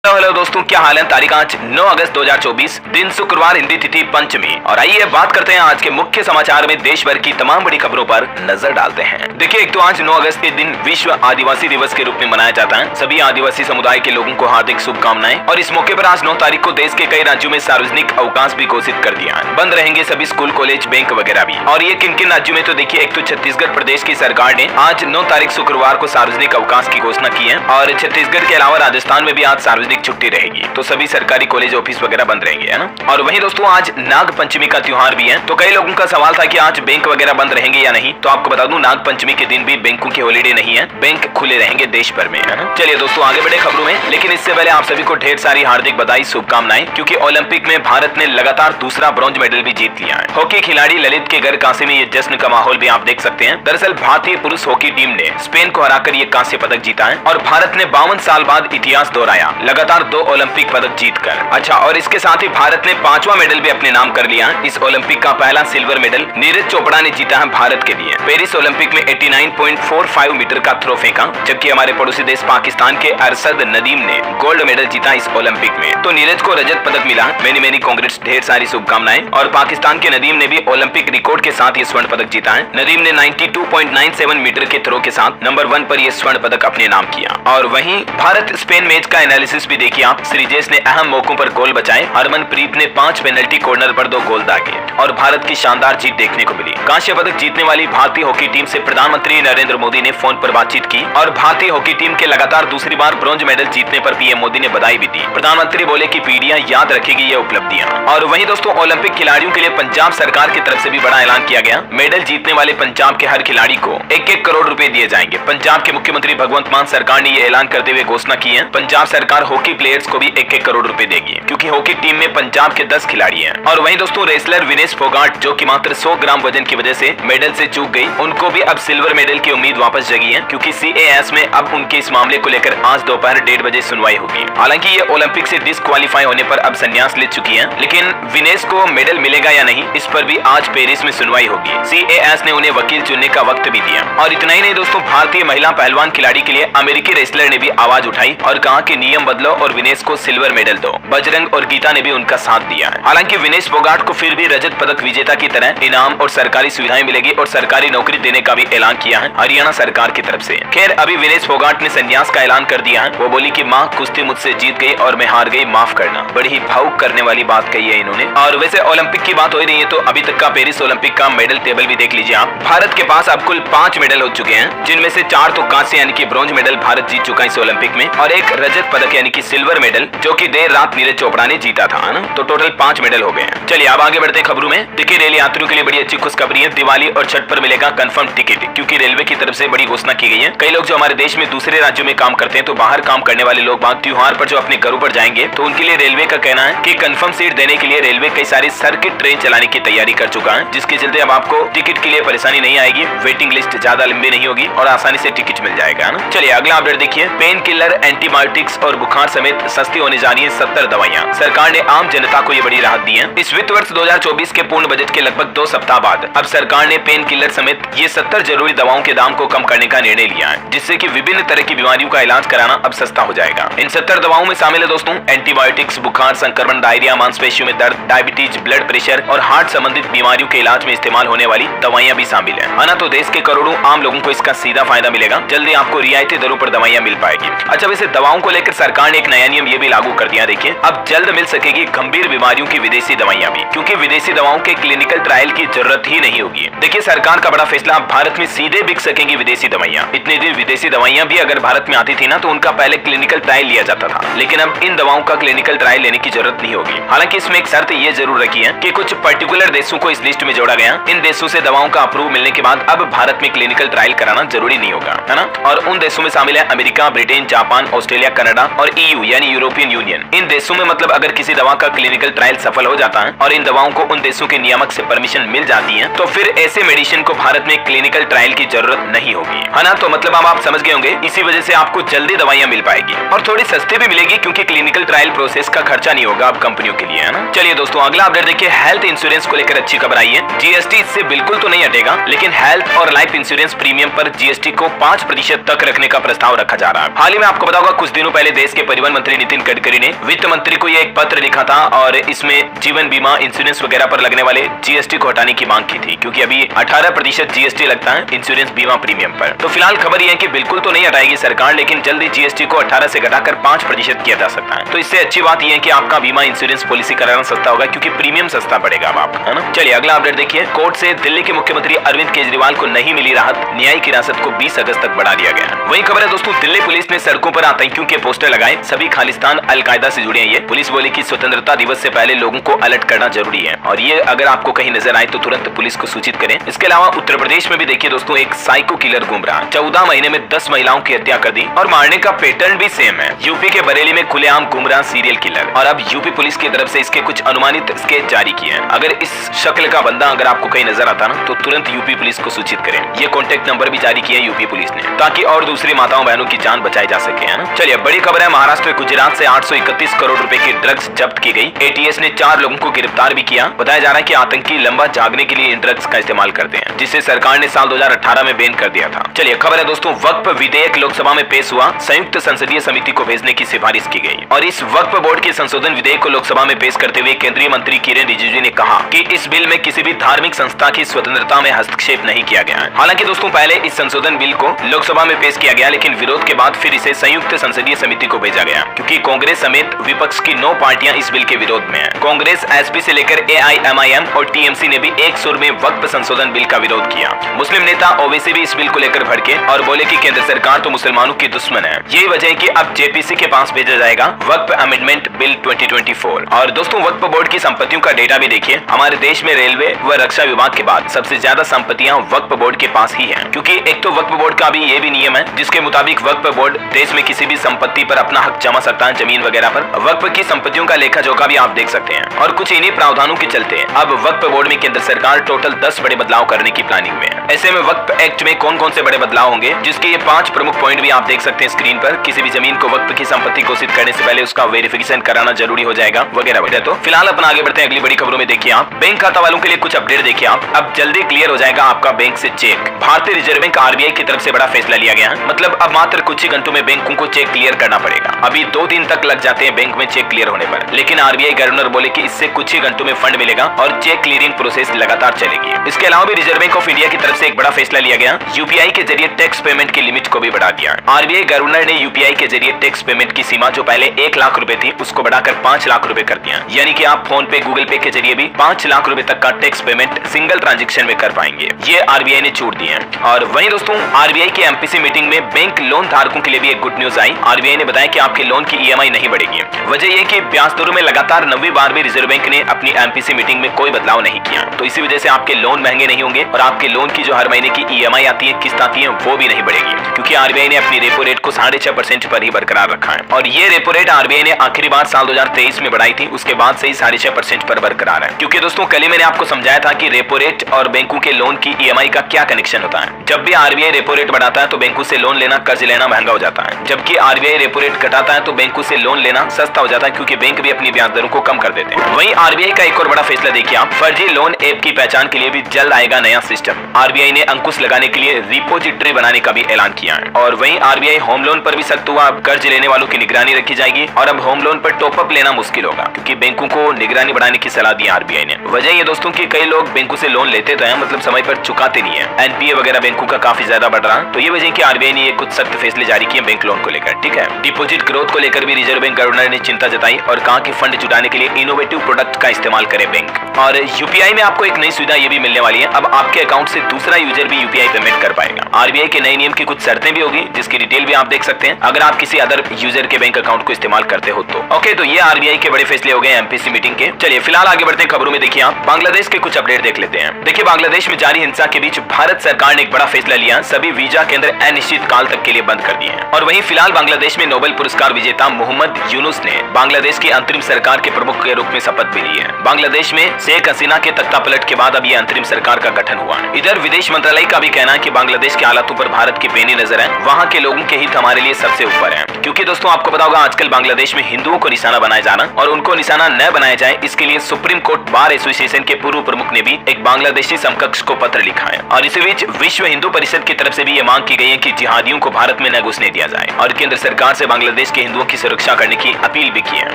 Hello दोस्तों, क्या हाल है। तारीख आज 9 अगस्त 2024, दिन शुक्रवार, हिंदी तिथि पंचमी। और आइए बात करते हैं आज के मुख्य समाचार में देश भर की तमाम बड़ी खबरों पर नजर डालते हैं। देखिए, एक तो आज 9 अगस्त के दिन विश्व आदिवासी दिवस के रूप में मनाया जाता है। सभी आदिवासी समुदाय के लोगों को हार्दिक शुभकामनाएं। और इस मौके पर आज 9 तारीख को देश के कई राज्यों में सार्वजनिक अवकाश भी घोषित कर दिया है। बंद रहेंगे सभी स्कूल, कॉलेज, बैंक वगैरह भी। और ये किन किन राज्यों में, तो देखिए, एक तो छत्तीसगढ़ प्रदेश की सरकार ने आज 9 तारीख शुक्रवार को सार्वजनिक अवकाश की घोषणा की है। और छत्तीसगढ़ के अलावा राजस्थान में भी आज सार्वजनिक छुट्टी रहेगी, तो सभी सरकारी कॉलेज, ऑफिस वगैरह बंद रहेंगे, है ना। और वहीं दोस्तों, आज नाग पंचमी का त्योहार भी है। तो कई लोगों का सवाल था कि आज बैंक वगैरह बंद रहेंगे या नहीं। तो आपको बता दूं, नाग पंचमी के दिन भी बैंकों की हॉलीडे नहीं है, बैंक खुले रहेंगे देश भर में, है ना। चलिए दोस्तों, आगे बढ़े खबरों में। लेकिन इससे पहले आप सभी को ढेर सारी हार्दिक बधाई, शुभकामनाएं, क्योंकि ओलंपिक में भारत ने लगातार दूसरा ब्रॉन्ज मेडल भी जीत लिया है। हॉकी खिलाड़ी ललित के घर कांसे में ये जश्न का माहौल भी आप देख सकते हैं। दरअसल भारतीय पुरुष हॉकी टीम ने स्पेन को हराकर ये कांस्य पदक जीता है और भारत ने 52 साल बाद इतिहास दोहराया, लगातार 2 ओलंपिक पदक जीतकर। अच्छा, और इसके साथ ही भारत ने 5वां मेडल भी अपने नाम कर लिया है। इस ओलंपिक का पहला सिल्वर मेडल नीरज चोपड़ा ने जीता है भारत के लिए। पेरिस ओलंपिक में 89.45 मीटर का थ्रो फेंका, जबकि हमारे पड़ोसी देश पाकिस्तान के अरशद नदीम ने गोल्ड मेडल जीता इस ओलंपिक में। तो नीरज को रजत पदक मिला। मेनी कांग्रेस, ढेर सारी शुभकामनाएं। और पाकिस्तान के नदीम ने भी ओलंपिक रिकॉर्ड के साथ ये स्वर्ण पदक जीता है। नदीम ने 92.97 मीटर के थ्रो के साथ नंबर 1 पर यह स्वर्ण पदक अपने नाम किया। और वहीं भारत स्पेन मैच का एनालिसिस भी देखिए आप। श्रीजेश ने अहम मौकों पर गोल बचाए। हरमनप्रीत ने 5 पेनल्टी कॉर्नर पर 2 गोल दागे और भारत की शानदार जीत देखने को मिली। कांस्य पदक जीतने वाली भारतीय हॉकी टीम से प्रधानमंत्री नरेंद्र मोदी ने फोन पर बातचीत की और भारतीय हॉकी टीम के लगातार दूसरी बार ब्रॉन्ज मेडल जीतने पर पीएम मोदी ने बधाई भी दी। प्रधानमंत्री बोले कि पीढ़ियां याद रखेगी ये उपलब्धियां। और वहीं दोस्तों, ओलंपिक खिलाड़ियों के लिए पंजाब सरकार की तरफ से भी बड़ा ऐलान किया गया। मेडल जीतने वाले पंजाब के हर खिलाड़ी को 1-1 करोड़ रुपए दिए जाएंगे। पंजाब के मुख्यमंत्री भगवंत मान सरकार ने ये ऐलान करते हुए घोषणा की है, पंजाब सरकार हॉकी प्लेयर्स को भी 1-1 करोड़ रुपए देगी, क्योंकि हॉकी टीम में पंजाब के 10 खिलाड़ी हैं। और वहीं दोस्तों, रेसलर विनेश फोगाट, जो कि मात्र 100 ग्राम वजन की वजह से मेडल से चूक गई, उनको भी अब सिल्वर मेडल की उम्मीद वापस जगी है, क्योंकि CAS में अब उनके इस मामले को लेकर आज दोपहर 1:30 बजे सुनवाई होगी। हालांकि ये ओलंपिक से डिस्क्वालीफाई होने पर अब संन्यास ले चुकी है, लेकिन विनेश को मेडल मिलेगा या नहीं, इस पर भी आज पेरिस में सुनवाई होगी। CAS ने उन्हें वकील चुनने का वक्त भी दिया। और इतना ही नहीं दोस्तों, भारतीय महिला पहलवान खिलाड़ी के लिए अमेरिकी रेसलर ने भी आवाज उठाई और कहा कि नियम बदलो और विनेश को सिल्वर मेडल दो। बजरंग और गीता ने भी उनका साथ दिया है। हालांकि विनेश फोगाट को फिर भी रजत पदक विजेता की तरह इनाम और सरकारी सुविधाएं मिलेगी और सरकारी नौकरी देने का भी ऐलान किया है हरियाणा सरकार की तरफ से। खैर, अभी विनेश फोगाट ने संन्यास का ऐलान कर दिया है। वो बोली कि माँ, कुश्ती मुझसे जीत गई और मैं हार गई, माफ करना। बड़ी ही भावुक करने वाली बात कही है इन्होंने। और वैसे ओलंपिक की बात हो रही है, तो अभी तक का पेरिस ओलंपिक का मेडल टेबल भी देख लीजिए आप। भारत के पास अब कुल 5 मेडल हो चुके हैं, जिनमें से 4 तो कांस्य यानी कि ब्रॉन्ज मेडल भारत जीत चुका है इस ओलंपिक में, और एक रजत पदक यानी कि सिल्वर मेडल, जो कि देर रात नीरज चोपड़ा ने जीता था, है ना। तो टोटल 5 मेडल हो गए हैं। चलिए अब आगे बढ़ते हैं खबरों में। देखिए, रेल यात्रियों के लिए बड़ी अच्छी खुशखबरी है। दिवाली और छठ पर मिलेगा कंफर्म टिकट, क्योंकि रेलवे की तरफ से बड़ी घोषणा की गई है। कई लोग जो हमारे देश में दूसरे राज्यों में काम करते हैं, तो बाहर काम करने वाले लोग बात त्योहार पर जो अपने घरों पर जाएंगे, तो उनके लिए रेलवे का कहना है कि कंफर्म सीट देने के लिए रेलवे कई सारी सर्किट ट्रेन चलाने की तैयारी कर चुका है, जिसके चलते अब आपको टिकट के लिए परेशानी नहीं आएगी। वेटिंग लिस्ट ज्यादा लंबी नहीं होगी और आसानी से टिकट मिल जाएगा, है ना। चलिए अगला अपडेट देखिए। पेन किलर, एंटीबायोटिक्स और बुखार समेत सस्ती होने जा रही है 70 दवाइयां। सरकार ने आम जनता को ये बड़ी राहत दी है। इस वित्त वर्ष 2024 के पूर्ण बजट के लगभग 2 सप्ताह बाद अब सरकार ने पेन किलर समेत ये 70 जरूरी दवाओं के दाम को कम करने का निर्णय लिया है, जिससे कि विभिन्न तरह की बीमारियों का इलाज कराना अब सस्ता हो जाएगा। इन 70 दवाओं में शामिल है दोस्तों एंटीबायोटिक्स, बुखार, संक्रमण, डायरिया, मांसपेशियों में दर्द, डायबिटीज, ब्लड प्रेशर और हार्ट संबंधित बीमारियों के इलाज में इस्तेमाल होने वाली दवाइयां भी शामिल है ना। तो देश के करोड़ों आम लोगों को इसका सीधा फायदा मिलेगा। जल्दी आपको रियायती दरों पर दवाइयां मिल पाएगी। अच्छा, वैसे दवाओं को लेकर सरकार ने एक नया नियम ये भी लागू कर दिया। देखिए, अब जल्द मिल सकेगी गंभीर बीमारियों की विदेशी दवाइयां भी, क्योंकि विदेशी दवाओं के क्लिनिकल ट्रायल की जरूरत ही नहीं होगी। देखिए, सरकार का बड़ा फैसला, भारत में सीधे बिक सकेंगी विदेशी दवाइयां। इतने दिन विदेशी दवाइयां भी अगर भारत में आती थी ना, तो उनका पहले क्लिनिकल ट्रायल लिया जाता था, लेकिन अब इन दवाओं का क्लिनिकल ट्रायल लेने की जरूरत नहीं होगी। हालांकि इसमें एक शर्त ये जरूर रखी है कि कुछ पर्टिकुलर देशों को इस लिस्ट में जोड़ा गया। इन देशों से दवाओं का अप्रूव मिलने के बाद अब भारत में क्लिनिकल ट्रायल कराना जरूरी नहीं होगा, है ना। और उन देशों में शामिल है America, Britain, Japan, Australia, Canada और EU यानी यूरोपियन यूनियन। इन देशों में मतलब अगर किसी दवा का क्लिनिकल ट्रायल सफल हो जाता है और इन दवाओं को उन देशों के नियामक से परमिशन मिल जाती है, तो फिर ऐसे मेडिसिन को भारत में क्लिनिकल ट्रायल की जरूरत नहीं होगी, है ना। तो मतलब अब आप समझ गए होंगे, इसी वजह से आपको जल्दी दवाइयां मिल पाएगी और थोड़ी सस्ती भी मिलेगी, क्योंकि क्लिनिकल ट्रायल प्रोसेस का खर्चा नहीं होगा अब कंपनियों के लिए, है ना। चलिए दोस्तों, अगला अपडेट देखिए। हेल्थ इंश्योरेंस को लेकर अच्छी खबर आई है। GST इससे बिल्कुल तो नहीं हटेगा, लेकिन हेल्थ और लाइफ इंश्योरेंस प्रीमियम पर GST को 5% तक रखने का प्रस्ताव रखा जा रहा है। हाल ही में आपको बताऊंगा, कुछ दिनों पहले देश के परिवहन मंत्री नितिन गडकरी ने वित्त मंत्री को ये एक पत्र लिखा था और इसमें जीवन बीमा, इंश्योरेंस वगैरह पर लगने वाले जीएसटी को हटाने की मांग की थी, क्योंकि अभी 18% जीएसटी लगता है इंश्योरेंस बीमा प्रीमियम पर। तो फिलहाल खबर यह है कि बिल्कुल तो नहीं हटाएगी सरकार, लेकिन जल्दी जीएसटी को 18 से घटाकर 5% किया जा सकता है। तो इससे अच्छी बात यह है कि आपका बीमा इंश्योरेंस पॉलिसी कराना सस्ता होगा, क्योंकि प्रीमियम सस्ता पड़ेगा अब आपका, है ना। चलिए अगला अपडेट देखिए। कोर्ट से दिल्ली के मुख्यमंत्री अरविंद केजरीवाल को नहीं मिली राहत, न्यायिक हिरासत को 20 अगस्त तक बढ़ा दिया गया। वही खबर है दोस्तों, दिल्ली पुलिस ने सड़कों पर आतंकियों के पोस्टर लगाए, सभी खालिस्तान अलकायदा से जुड़े हैं। ये पुलिस बोली कि स्वतंत्रता दिवस से पहले लोगों को अलर्ट करना जरूरी है, और ये अगर आपको कहीं नजर आए तो तुरंत पुलिस को सूचित करें। इसके अलावा उत्तर प्रदेश में भी देखिए दोस्तों, एक साइको किलर घूम रहा है। 14 महीने में 10 महिलाओं की हत्या कर दी, और मारने का पैटर्न भी सेम है। यूपी के बरेली में खुलेआम घूम रहा सीरियल किलर, और अब यूपी पुलिस की तरफ से इसके कुछ अनुमानित स्केच जारी किए हैं। अगर इस शक्ल का बंदा अगर आपको कहीं नजर आता ना, तो तुरंत यूपी पुलिस को सूचित करें। ये कॉन्टेक्ट नंबर भी जारी किया है यूपी पुलिस ने, ताकि और दूसरी माताओं बहनों की जान बचाई जा सके, है ना। चलिए बड़ी खबर है, महाराष्ट्र गुजरात से 831 करोड़ रुपए की ड्रग्स जब्त की गई। एटीएस ने 4 लोगों को गिरफ्तार भी किया। बताया जा रहा है कि आतंकी लंबा जागने के लिए इन ड्रग्स का इस्तेमाल करते हैं, जिसे सरकार ने साल 2018 में बैन कर दिया था। चलिए खबर है दोस्तों, वक्फ विधेयक लोकसभा में पेश हुआ, संयुक्त संसदीय समिति को भेजने की सिफारिश की गई। और इस वक्फ बोर्ड के संशोधन विधेयक को लोकसभा में पेश करते हुए केंद्रीय मंत्री किरेन रिजिजू ने कहा कि इस बिल में किसी भी धार्मिक संस्था की स्वतंत्रता में हस्तक्षेप नहीं किया गया है। हालांकि दोस्तों पहले इस संशोधन बिल को लोकसभा में पेश किया गया, लेकिन विरोध के बाद फिर इसे संयुक्त संसदीय समिति को भेजा गया, क्योंकि कांग्रेस समेत विपक्ष की 9 पार्टियां इस बिल के विरोध में हैं। कांग्रेस, एसपी से लेकर एआईएमआईएम और टीएमसी ने भी एक सुर में वक्फ संशोधन बिल का विरोध किया। मुस्लिम नेता ओवैसी भी इस बिल को लेकर भड़के और बोले कि केंद्र सरकार तो मुसलमानों की दुश्मन है। यही वजह है कि अब जेपीसी के पास भेजा जाएगा वक्फ अमेंडमेंट बिल 2024। और दोस्तों वक्फ बोर्ड की संपत्तियों का डेटा भी देखिए। हमारे देश में रेलवे व रक्षा विभाग के बाद सबसे ज्यादा संपत्तियां वक्फ बोर्ड के पास ही हैं, क्योंकि एक तो वक्फ बोर्ड का भी ये भी नियम है जिसके मुताबिक वक्फ बोर्ड देश में किसी भी संपत्ति पर अपना हक जमा सकता है, जमीन वगैरह पर। वक्फ की संपत्तियों का लेखा जोखा भी आप देख सकते हैं। और कुछ इन्हीं प्रावधानों के चलते अब वक्फ बोर्ड में केंद्र सरकार टोटल 10 बड़े बदलाव करने की प्लानिंग में है। ऐसे में वक्फ एक्ट में कौन कौन से बड़े बदलाव होंगे, जिसके ये 5 प्रमुख पॉइंट भी आप देख सकते हैं स्क्रीन पर। किसी भी जमीन को वक्फ की संपत्ति घोषित करने से पहले उसका वेरिफिकेशन कराना जरूरी हो जाएगा, वगैरह वगैरह। तो फिलहाल अपन आगे बढ़ते हैं अगली बड़ी खबरों में। देखिए आप बैंक खाता वालों के लिए कुछ अपडेट देखिए आप। अब जल्दी क्लियर हो जाएगा आपका बैंक से चेक। भारतीय रिजर्व बैंक आरबीआई की तरफ से बड़ा फैसला लिया गया है। मतलब अब मात्र कुछ ही घंटों में बैंकों को चेक क्लियर करना पड़ेगा। अभी 2 दिन तक लग जाते हैं बैंक में चेक क्लियर होने पर, लेकिन आरबीआई गवर्नर बोले कि इससे कुछ ही घंटों में फंड मिलेगा और चेक क्लियरिंग प्रोसेस लगातार चलेगी। इसके अलावा भी रिजर्व बैंक ऑफ इंडिया की तरफ से एक बड़ा फैसला लिया गया। यूपीआई के जरिए टैक्स पेमेंट की लिमिट को भी बढ़ा दिया। आरबीआई गवर्नर ने यूपीआई के जरिए टैक्स पेमेंट की सीमा जो पहले 1 लाख रुपए थी उसको बढ़ाकर 5 लाख रुपए कर दिया। यानी कि आप फोन पे, गूगल पे के जरिए भी 5 लाख रुपए तक का टैक्स पेमेंट सिंगल ट्रांजैक्शन में कर पाएंगे। ये आरबीआई ने छूट दी है। और वहीं दोस्तों आरबीआई की एमपीसी मीटिंग में बैंक लोन धारकों के लिए भी एक गुड न्यूज आई। आरबीआई ने बताया कि आपके लोन की ईएमआई नहीं बढ़ेगी। वजह यह कि ब्याज दरों में लगातार 9वीं बार भी रिजर्व बैंक ने अपनी एमपीसी मीटिंग में कोई बदलाव नहीं किया। तो इसी वजह से आपके लोन महंगे नहीं होंगे और आपके लोन की जो हर महीने की ईएमआई आती है, किस्त आती है, वो भी नहीं बढ़ेगी, क्योंकि आरबीआई ने अपनी रेपो रेट को 6.5% पर ही बरकरार रखा है। और ये रेपो रेट आरबीआई ने आखिरी बार साल 2023 में बढ़ाई थी, उसके बाद से ही 6.5% पर बरकरार है। क्योंकि दोस्तों कल ही मैंने आपको समझाया था कि रेपो रेट और बैंकों के लोन की ईएमआई का क्या कनेक्शन होता है। जब भी आरबीआई रेपो रेट बढ़ाता है तो बैंकों से लोन लेना, कर्ज लेना महंगा हो जाता है, जबकि आरबीआई रेपो रेट घटाता है तो बैंकों से लोन लेना सस्ता हो जाता है, क्योंकि बैंक भी अपनी ब्याज दरों को कम कर देते हैं। वहीं आरबीआई का एक और बड़ा फैसला देखिए आप। फर्जी लोन ऐप की पहचान के लिए भी जल्द आएगा नया सिस्टम। आरबीआई ने अंकुश लगाने के लिए रिपोजिटरी बनाने का भी ऐलान किया है। और वहीं आरबीआई होम लोन पर भी सख्त हुआ। अब कर्ज लेने वालों की निगरानी रखी जाएगी और अब होम लोन पर टॉपअप लेना मुश्किल होगा, क्योंकि बैंकों को निगरानी बढ़ाने की सलाह दी आरबीआई ने। वजह ये दोस्तों कि कई लोग बैंकों से लोन लेते तो हैं, मतलब समय पर चुकाते नहीं है। एनपीए वगैरह बैंकों का काफी ज्यादा बढ़ रहा है। तो ये वजह कि आरबीआई ने ये कुछ सख्त फैसले जारी किए बैंक लोन को लेकर। ठीक है, डिपॉजिट ग्रोथ को लेकर भी रिजर्व बैंक गवर्नर ने चिंता जताई और कहा कि फंड जुटाने के लिए इनोवेटिव प्रोडक्ट का इस्तेमाल करे बैंक। और यूपीआई में आपको एक नई सुविधा ये भी मिलने वाली है। अब आपके अकाउंट से दूसरा यूजर भी यूपीआई पेमेंट कर पाएगा। आरबीआई के नए नियम की कुछ शर्तें भी होगी, जिसकी डिटेल भी आप देख सकते हैं अगर आप किसी अदर यूजर के बैंक अकाउंट को इस्तेमाल करते हो तो। ओके, तो ये आरबीआई के बड़े फैसले हो गए एमपीसी मीटिंग के। चलिए फिलहाल आगे बढ़ते हैं खबरों में। देखिए आप बांग्लादेश के कुछ अपडेट देख लेते हैं। देखिए बांग्लादेश में जारी हिंसा के बीच भारत सरकार ने एक बड़ा फैसला लिया। सभी वीजा केंद्र अनिश्चित काल तक के लिए बंद कर दिए हैं। और वहीं फिलहाल बांग्लादेश में नोबेल पुरस्कार विजेता मोहम्मद यूनुस ने बांग्लादेश की अंतरिम सरकार के प्रमुख के रूप में शपथ भी ली है। बांग्लादेश में शेख हसीना के तख्ता पलट के बाद अब ये अंतरिम सरकार का गठन हुआ है। इधर विदेश मंत्रालय का भी कहना है कि बांग्लादेश के हालातों पर भारत की पैनी नजर है। वहाँ के लोगों के हित हमारे लिए सबसे ऊपर है। क्योंकि दोस्तों आपको पता होगा आजकल बांग्लादेश में हिंदुओं को निशाना बनाया जाना और उनको निशाना न बनाया जाए, इसके लिए सुप्रीम कोर्ट बार एसोसिएशन के पूर्व प्रमुख ने भी एक बांग्लादेशी समकक्ष को पत्र लिखा है। और इसी बीच विश्व हिंदू परिषद की तरफ से भी ये मांग की गई है कि जिहादियों को भारत में न घुसने दिया जाए। और केंद्र सरकार से बांग्लादेश बांग्लादेश के हिंदुओं की सुरक्षा करने की अपील भी की है।